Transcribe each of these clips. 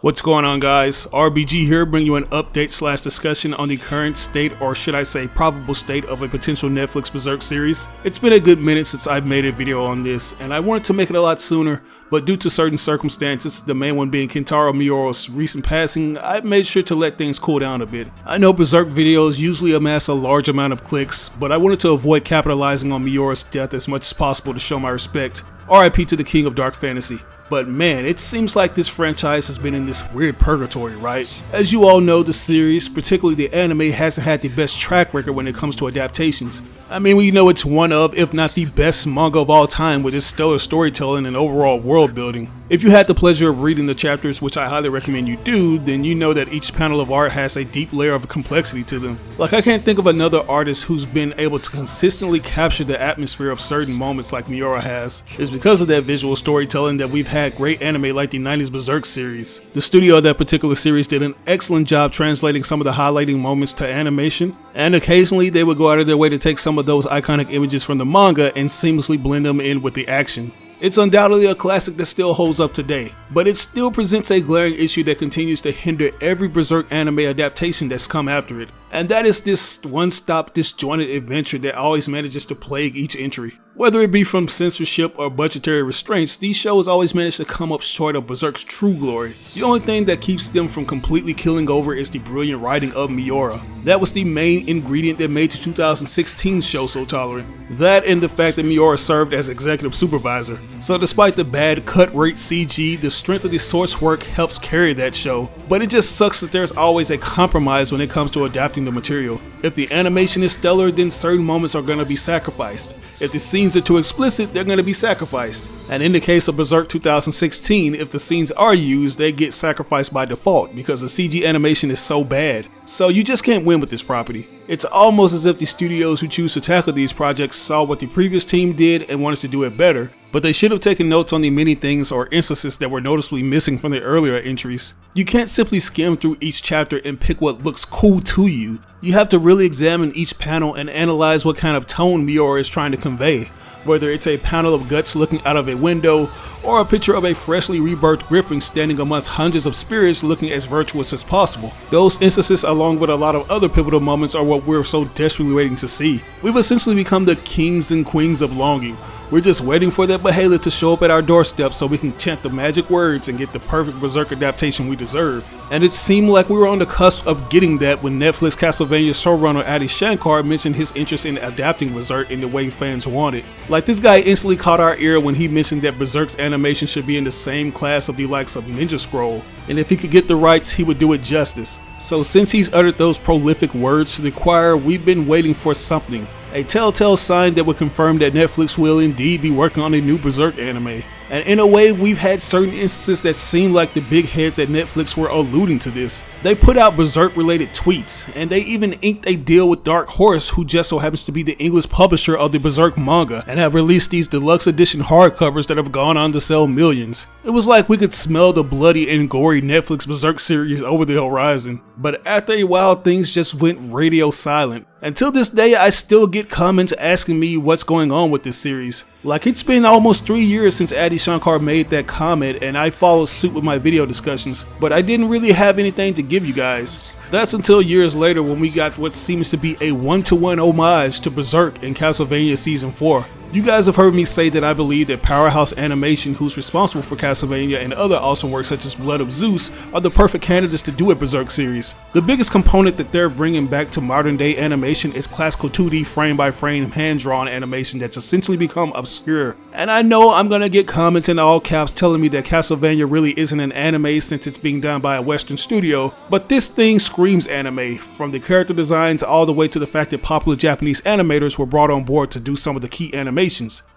What's going on, guys? RBG here, bringing you an update / discussion on the current state, or should I say probable state, of a potential Netflix Berserk series. It's been a good minute since I've made a video on this, and I wanted to make it a lot sooner, but due to certain circumstances, the main one being Kentaro Miura's recent passing, I made sure to let things cool down a bit. I know Berserk videos usually amass a large amount of clicks, but I wanted to avoid capitalizing on Miura's death as much as possible to show my respect. RIP to the king of dark fantasy. But man, it seems like this franchise has been in this weird purgatory, right? As you all know, the series, particularly the anime, hasn't had the best track record when it comes to adaptations. I mean, we know it's one of, if not the best manga of all time with its stellar storytelling and overall world building. If you had the pleasure of reading the chapters, which I highly recommend you do, then you know that each panel of art has a deep layer of complexity to them. Like, I can't think of another artist who's been able to consistently capture the atmosphere of certain moments like Miura has. It's because of that visual storytelling that we've had great anime like the 90s Berserk series. The studio of that particular series did an excellent job translating some of the highlighting moments to animation, and occasionally they would go out of their way to take some of those iconic images from the manga and seamlessly blend them in with the action. It's undoubtedly a classic that still holds up today, but it still presents a glaring issue that continues to hinder every Berserk anime adaptation that's come after it, and that is this one-stop disjointed adventure that always manages to plague each entry. Whether it be from censorship or budgetary restraints, these shows always manage to come up short of Berserk's true glory. The only thing that keeps them from completely killing over is the brilliant writing of Miura. That was the main ingredient that made the 2016 show so tolerant. That and the fact that Miura served as executive supervisor. So despite the bad cut rate CG, the strength of the source work helps carry that show. But it just sucks that there's always a compromise when it comes to adapting the material. If the animation is stellar, then certain moments are going to be sacrificed. If the scenes are too explicit, they're going to be sacrificed. And in the case of Berserk 2016, if the scenes are used, they get sacrificed by default because the CG animation is so bad. So you just can't win with this property. It's almost as if the studios who choose to tackle these projects saw what the previous team did and wanted to do it better, but they should have taken notes on the many things or instances that were noticeably missing from the earlier entries. You can't simply skim through each chapter and pick what looks cool to you. You have to really examine each panel and analyze what kind of tone Miura is trying to convey. Whether it's a panel of guts looking out of a window, or a picture of a freshly rebirthed griffin standing amongst hundreds of spirits looking as virtuous as possible. Those instances, along with a lot of other pivotal moments, are what we're so desperately waiting to see. We've essentially become the kings and queens of longing. We're just waiting for that behemoth to show up at our doorstep so we can chant the magic words and get the perfect Berserk adaptation we deserve. And it seemed like we were on the cusp of getting that when Netflix Castlevania showrunner Adi Shankar mentioned his interest in adapting Berserk in the way fans wanted. Like, this guy instantly caught our ear when he mentioned that Berserk's animation should be in the same class of the likes of Ninja Scroll, and if he could get the rights, he would do it justice. So since he's uttered those prolific words to the choir, we've been waiting for something. A telltale sign that would confirm that Netflix will indeed be working on a new Berserk anime. And in a way, we've had certain instances that seem like the big heads at Netflix were alluding to this. They put out Berserk related tweets, and they even inked a deal with Dark Horse, who just so happens to be the English publisher of the Berserk manga, and have released these deluxe edition hardcovers that have gone on to sell millions. It was like we could smell the bloody and gory Netflix Berserk series over the horizon. But after a while, things just went radio silent. Until this day, I still get comments asking me what's going on with this series. Like, it's been almost 3 years since Adi Shankar made that comment, and I followed suit with my video discussions, but I didn't really have anything to give you guys. That's until years later when we got what seems to be a one-to-one homage to Berserk in Castlevania Season 4. You guys have heard me say that I believe that Powerhouse Animation, who's responsible for Castlevania and other awesome works such as Blood of Zeus, are the perfect candidates to do a Berserk series. The biggest component that they're bringing back to modern day animation is classical 2D frame-by-frame hand-drawn animation that's essentially become obscure. And I know I'm gonna get comments in all caps telling me that Castlevania really isn't an anime since it's being done by a Western studio, but this thing screams anime, from the character designs all the way to the fact that popular Japanese animators were brought on board to do some of the key animations.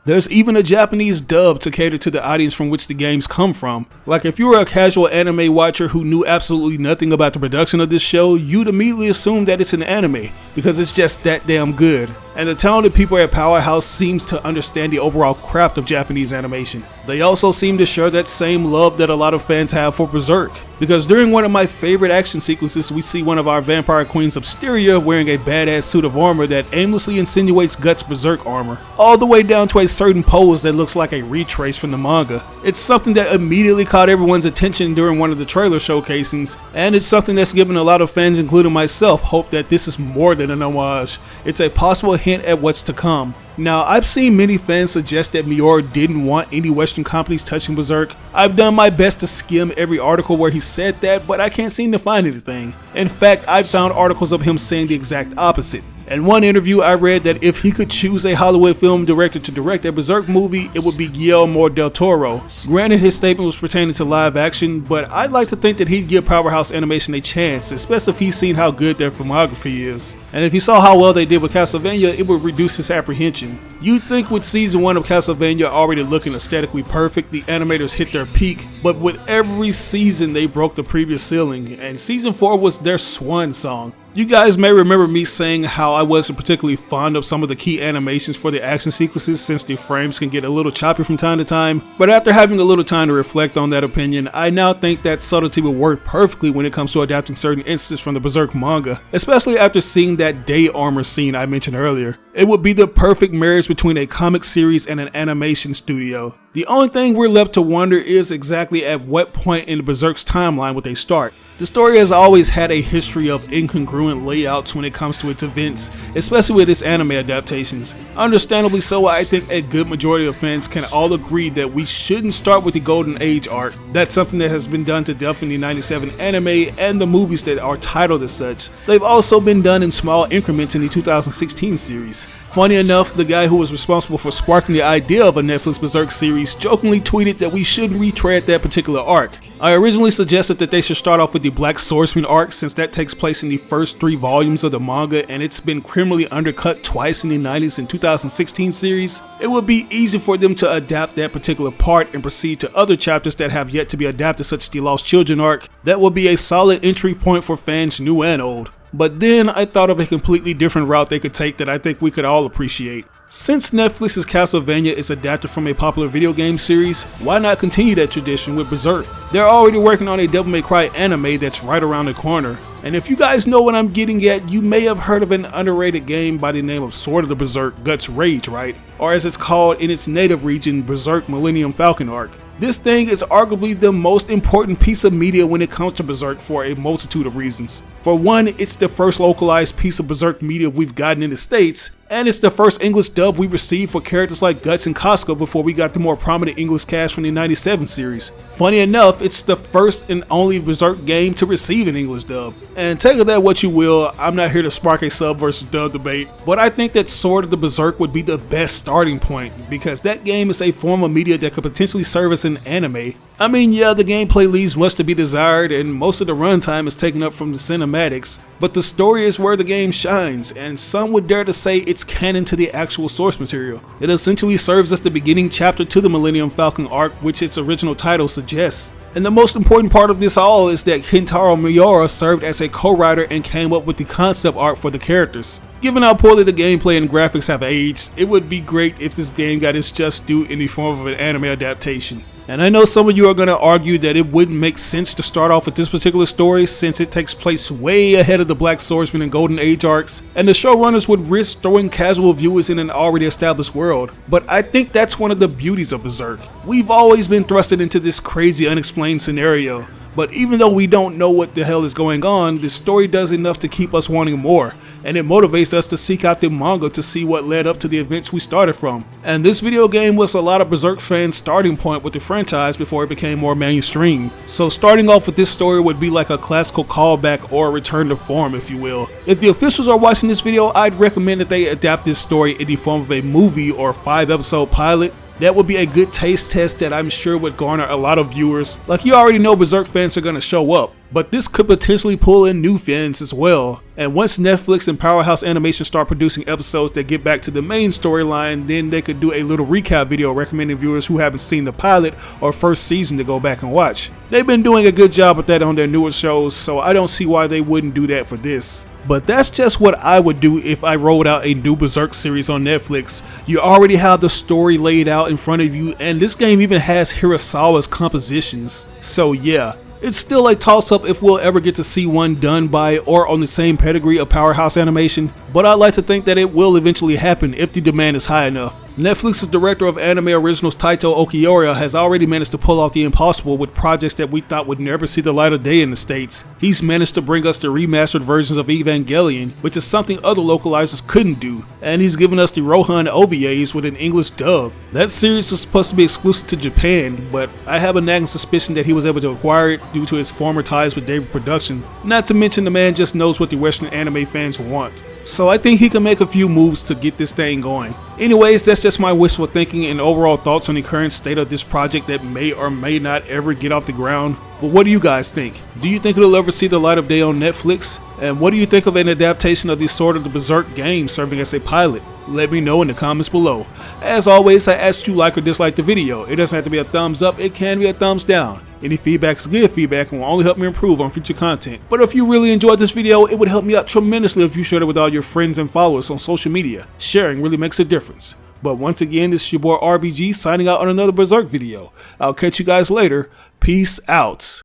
There's even a Japanese dub to cater to the audience from which the games come from. Like, if you were a casual anime watcher who knew absolutely nothing about the production of this show, you'd immediately assume that it's an anime, because it's just that damn good. And the talented people at Powerhouse seems to understand the overall craft of Japanese animation. They also seem to share that same love that a lot of fans have for Berserk, because during one of my favorite action sequences we see one of our vampire queens Upsteria wearing a badass suit of armor that aimlessly insinuates Guts' Berserk armor, all the way down to a certain pose that looks like a retrace from the manga. It's something that immediately caught everyone's attention during one of the trailer showcasings, and it's something that's given a lot of fans, including myself, hope that this is more than an homage. It's a possible hint at what's to come. Now, I've seen many fans suggest that Miura didn't want any Western companies touching Berserk. I've done my best to skim every article where he said that, but I can't seem to find anything. In fact, I've found articles of him saying the exact opposite. In one interview, I read that if he could choose a Hollywood film director to direct a Berserk movie, it would be Guillermo del Toro. Granted, his statement was pertaining to live action, but I'd like to think that he'd give Powerhouse Animation a chance, especially if he's seen how good their filmography is. And if he saw how well they did with Castlevania, it would reduce his apprehension. You'd think with season 1 of Castlevania already looking aesthetically perfect, the animators hit their peak, but with every season they broke the previous ceiling, and season 4 was their swan song. You guys may remember me saying how I wasn't particularly fond of some of the key animations for the action sequences since the frames can get a little choppy from time to time, but after having a little time to reflect on that opinion, I now think that subtlety will work perfectly when it comes to adapting certain instances from the Berserk manga, especially after seeing that day armor scene I mentioned earlier. It would be the perfect marriage between a comic series and an animation studio. The only thing we're left to wonder is exactly at what point in the Berserk's timeline would they start. The story has always had a history of incongruent layouts when it comes to its events, especially with its anime adaptations. Understandably so, I think a good majority of fans can all agree that we shouldn't start with the Golden Age arc. That's something that has been done to death in the 97 anime and the movies that are titled as such. They've also been done in small increments in the 2016 series. Funny enough, the guy who was responsible for sparking the idea of a Netflix Berserk series jokingly tweeted that we shouldn't retread that particular arc. I originally suggested that they should start off with the Black Swordsman arc since that takes place in the first 3 volumes of the manga and it's been criminally undercut twice in the 90s and 2016 series. It would be easy for them to adapt that particular part and proceed to other chapters that have yet to be adapted, such as the Lost Children arc. That would be a solid entry point for fans new and old. But then I thought of a completely different route they could take that I think we could all appreciate. Since Netflix's Castlevania is adapted from a popular video game series, why not continue that tradition with Berserk? They're already working on a Devil May Cry anime that's right around the corner. And if you guys know what I'm getting at, you may have heard of an underrated game by the name of Sword of the Berserk Guts Rage, right? Or as it's called in its native region, Berserk Millennium Falcon arc. This thing is arguably the most important piece of media when it comes to Berserk for a multitude of reasons. For one, it's the first localized piece of Berserk media we've gotten in the States, and it's the first English dub we received for characters like Guts and Casca before we got the more prominent English cast from the 97 series. Funny enough, it's the first and only Berserk game to receive an English dub. And take of that what you will, I'm not here to spark a sub versus dub debate, but I think that Sword of the Berserk would be the best starting point, because that game is a form of media that could potentially serve as an anime. I mean, yeah, the gameplay leaves much to be desired and most of the runtime is taken up from the cinematics, but the story is where the game shines, and some would dare to say it's canon to the actual source material. It essentially serves as the beginning chapter to the Millennium Falcon arc, which its original title suggests. And the most important part of this all is that Kentaro Miura served as a co-writer and came up with the concept art for the characters. Given how poorly the gameplay and graphics have aged, it would be great if this game got its just due in the form of an anime adaptation. And I know some of you are going to argue that it wouldn't make sense to start off with this particular story since it takes place way ahead of the Black Swordsman and Golden Age arcs, and the showrunners would risk throwing casual viewers in an already established world. But I think that's one of the beauties of Berserk. We've always been thrusted into this crazy unexplained scenario, but even though we don't know what the hell is going on, the story does enough to keep us wanting more, and it motivates us to seek out the manga to see what led up to the events we started from. And this video game was a lot of Berserk fans' starting point with the franchise before it became more mainstream. So starting off with this story would be like a classical callback or a return to form, if you will. If the officials are watching this video, I'd recommend that they adapt this story in the form of a movie or 5-episode pilot. That would be a good taste test that I'm sure would garner a lot of viewers. Like, you already know Berserk fans are going to show up, but this could potentially pull in new fans as well. And once Netflix and Powerhouse Animation start producing episodes that get back to the main storyline, then they could do a little recap video recommending viewers who haven't seen the pilot or first season to go back and watch. They've been doing a good job with that on their newer shows, so I don't see why they wouldn't do that for this. But that's just what I would do if I rolled out a new Berserk series on Netflix. You already have the story laid out in front of you, and this game even has Hirasawa's compositions. So yeah, it's still a toss-up if we'll ever get to see one done by or on the same pedigree of Powerhouse Animation, but I'd like to think that it will eventually happen if the demand is high enough. Netflix's director of anime originals Taito Okiura has already managed to pull off the impossible with projects that we thought would never see the light of day in the States. He's managed to bring us the remastered versions of Evangelion, which is something other localizers couldn't do, and he's given us the Rohan OVAs with an English dub. That series was supposed to be exclusive to Japan, but I have a nagging suspicion that he was able to acquire it due to his former ties with David Production. Not to mention the man just knows what the Western anime fans want. So I think he can make a few moves to get this thing going. Anyways, that's just my wishful thinking and overall thoughts on the current state of this project that may or may not ever get off the ground. But what do you guys think? Do you think it'll ever see the light of day on Netflix? And what do you think of an adaptation of the Sword of the Berserk game serving as a pilot? Let me know in the comments below. As always, I ask you to like or dislike the video. It doesn't have to be a thumbs up, it can be a thumbs down. Any feedback is good feedback and will only help me improve on future content. But if you really enjoyed this video, it would help me out tremendously if you shared it with all your friends and followers on social media. Sharing really makes a difference. But once again, this is your boy RBG signing out on another Berserk video. I'll catch you guys later. Peace out.